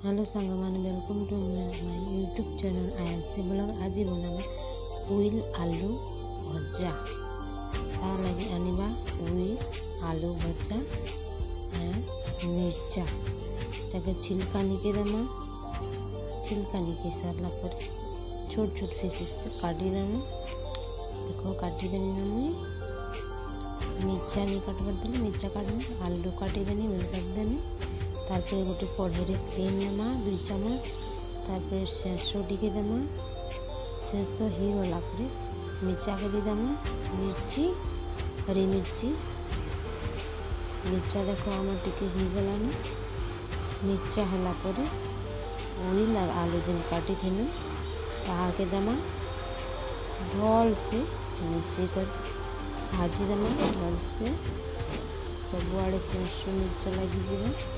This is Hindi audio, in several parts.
हेलो सांग मैंने welcome to my YouTube channel ILC blog. आज बनावा उइल आलू भजा। तार लगी आनिबा उइल आलू भजा मिर्चा ताके छिलका निके देमा। छिलका निके सारला पर छोट छोट पीसेस से काटी देमा। देखो काटी देनी ना मुई मिर्चा नहीं काटबार देली मिर्चा काटनी आलू काटी देनी मैं काट देनी। तारपर गोटे कढ़ाई तेल नेमा 2 चम्मच। तारपर सरसों टिके देमा। सरसों हो गला मिर्चा के देमा मिर्ची हरी मिर्ची मिर्चा देखो आम टिके हो गलानी। मिर्चा हला पर उइल और आलू जेन काटी थेनु ताहाके देमा भल से मिसे कर भाजी देमा। भल से सब आड़े सरसों मिर्चा लगी जाए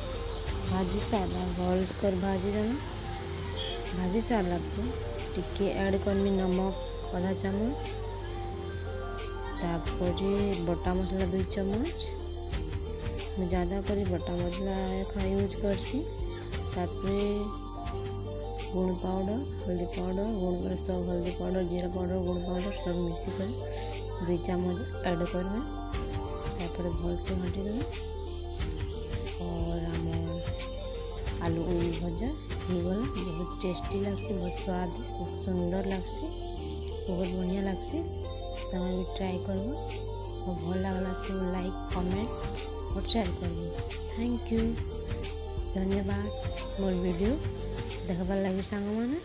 भाजी सारा भल कर भाजी देना। भाजी सारा टिके ऐड करमी नमक आधा चम्मच। तापरे बटा मसला 2 चम्मच। मैं ज़्यादा करी बटा मसला खा यूज करसी। तापरे गुड़ पाउडर हल्दी पाउडर गुड़ सब हल्दी पाउडर जीरा पाउडर गुड़ पाउडर सब मिसी कर 2 चम्मच ऐड करमे। तापरे भल से घाटी देवे और आम आलू उइल भजा हो गला। बहुत टेस्टी लगसी बहुत स्वादिष्ट बहुत सुंदर लगसी बहुत बढ़िया लगसी। तुम भी ट्राई करबो और भल लगला तो लाइक कमेंट और शेयर करबो। थैंक यू धन्यवाद मोर वीडियो देखबार लगी सांग माने।